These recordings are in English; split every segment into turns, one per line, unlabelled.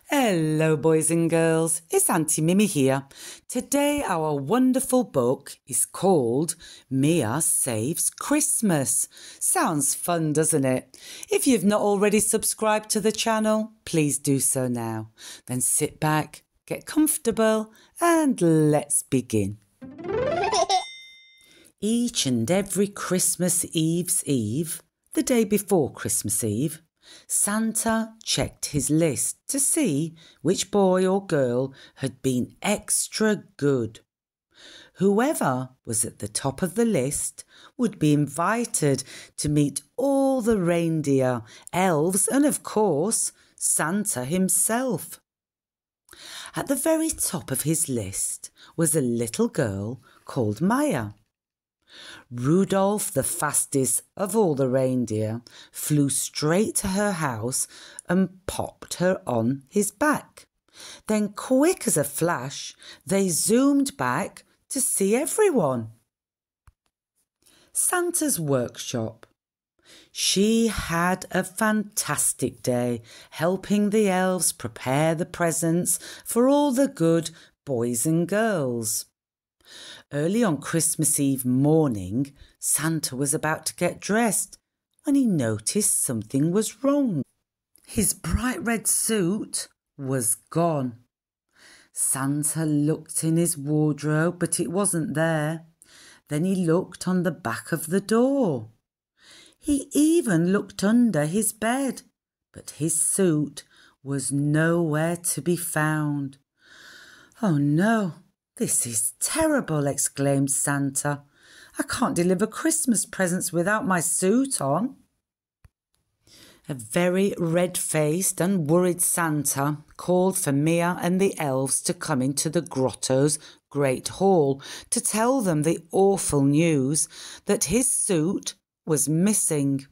Hello boys and girls, it's Aunty Mimmi here. Today our wonderful book is called Mia Saves Christmas. Sounds fun, doesn't it? If you've not already subscribed to the channel, please do so now. Then sit back, get comfortable and let's begin. Each and every Christmas Eve's Eve, the day before Christmas Eve, Santa checked his list to see which boy or girl had been extra good. Whoever was at the top of the list would be invited to meet all the reindeer, elves and, of course, Santa himself. At the very top of his list was a little girl called Maya. Rudolph, the fastest of all the reindeer, flew straight to her house and popped her on his back. Then, quick as a flash, they zoomed back to see everyone. Santa's workshop. She had a fantastic day, helping the elves prepare the presents for all the good boys and girls. Early on Christmas Eve morning, Santa was about to get dressed when he noticed something was wrong. His bright red suit was gone. Santa looked in his wardrobe, but it wasn't there. Then he looked on the back of the door. He even looked under his bed, but his suit was nowhere to be found. "Oh no! This is terrible," exclaimed Santa. "I can't deliver Christmas presents without my suit on." A very red-faced and worried Santa called for Mia and the elves to come into the grotto's great hall to tell them the awful news that his suit was missing.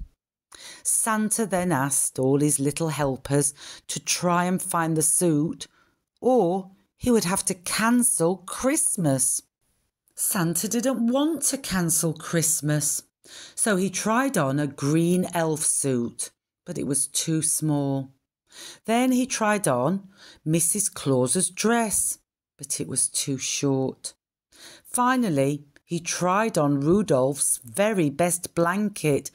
Santa then asked all his little helpers to try and find the suit, or he would have to cancel Christmas. Santa didn't want to cancel Christmas, so he tried on a green elf suit, but it was too small. Then he tried on Mrs. Claus's dress, but it was too short. Finally, he tried on Rudolph's very best blanket,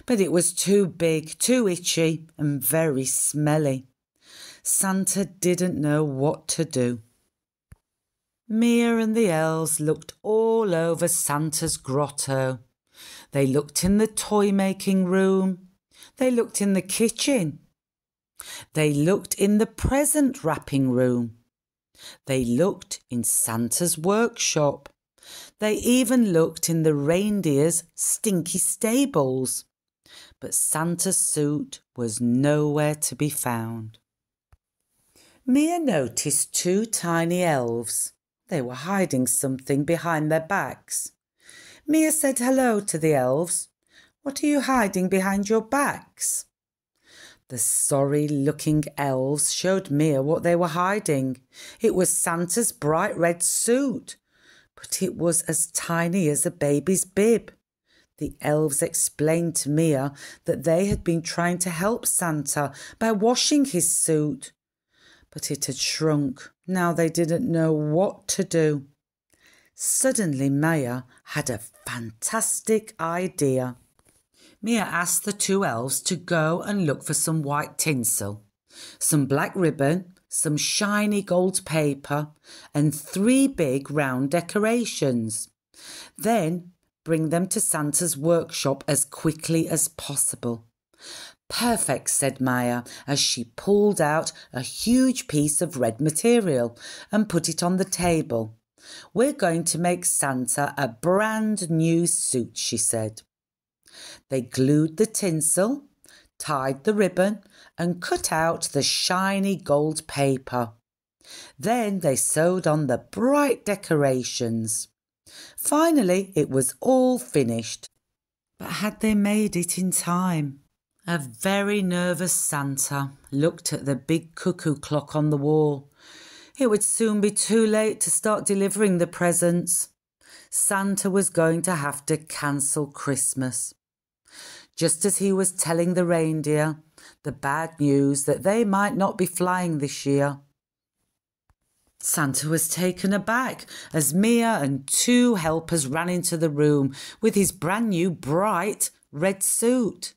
but it was too big, too itchy and very smelly. Santa didn't know what to do. Mia and the elves looked all over Santa's grotto. They looked in the toy-making room. They looked in the kitchen. They looked in the present wrapping room. They looked in Santa's workshop. They even looked in the reindeer's stinky stables. But Santa's suit was nowhere to be found. Mia noticed two tiny elves. They were hiding something behind their backs. Mia said hello to the elves. "What are you hiding behind your backs?" The sorry-looking elves showed Mia what they were hiding. It was Santa's bright red suit, but it was as tiny as a baby's bib. The elves explained to Mia that they had been trying to help Santa by washing his suit, but it had shrunk. Now they didn't know what to do. Suddenly Mia had a fantastic idea. Mia asked the two elves to go and look for some white tinsel, some black ribbon, some shiny gold paper and 3 big round decorations. Then bring them to Santa's workshop as quickly as possible. "Perfect," said Maya as she pulled out a huge piece of red material and put it on the table. "We're going to make Santa a brand new suit," she said. They glued the tinsel, tied the ribbon and cut out the shiny gold paper. Then they sewed on the bright decorations. Finally, it was all finished. But had they made it in time? A very nervous Santa looked at the big cuckoo clock on the wall. It would soon be too late to start delivering the presents. Santa was going to have to cancel Christmas. Just as he was telling the reindeer the bad news that they might not be flying this year. Santa was taken aback as Mia and 2 helpers ran into the room with his brand new bright red suit.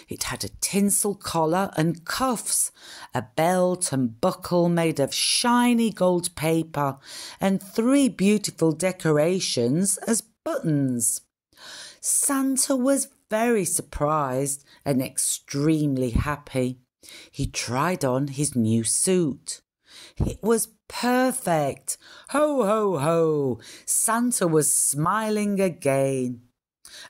It had a tinsel collar and cuffs, a belt and buckle made of shiny gold paper, and 3 beautiful decorations as buttons. Santa was very surprised and extremely happy. He tried on his new suit. It was perfect. Ho, ho, ho! Santa was smiling again.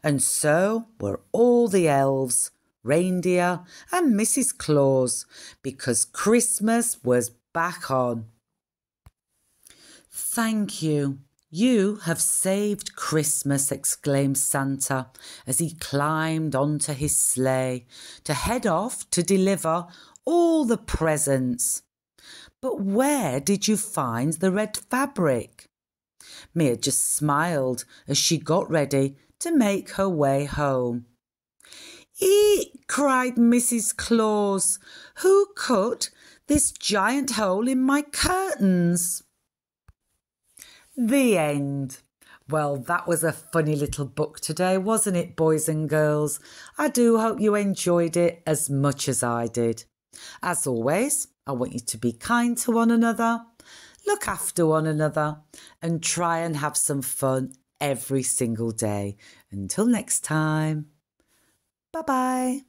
And so were all the elves, reindeer and Mrs. Claus, because Christmas was back on. Thank you. You have saved Christmas, exclaimed Santa as he climbed onto his sleigh to head off to deliver all the presents. But where did you find the red fabric? Mia just smiled as she got ready to make her way home. Eek! Cried Mrs. Claus. Who cut this giant hole in my curtains? The end. Well, that was a funny little book today, wasn't it, boys and girls? I do hope you enjoyed it as much as I did. As always, I want you to be kind to one another, look after one another, and try and have some fun every single day. Until next time. Bye-bye.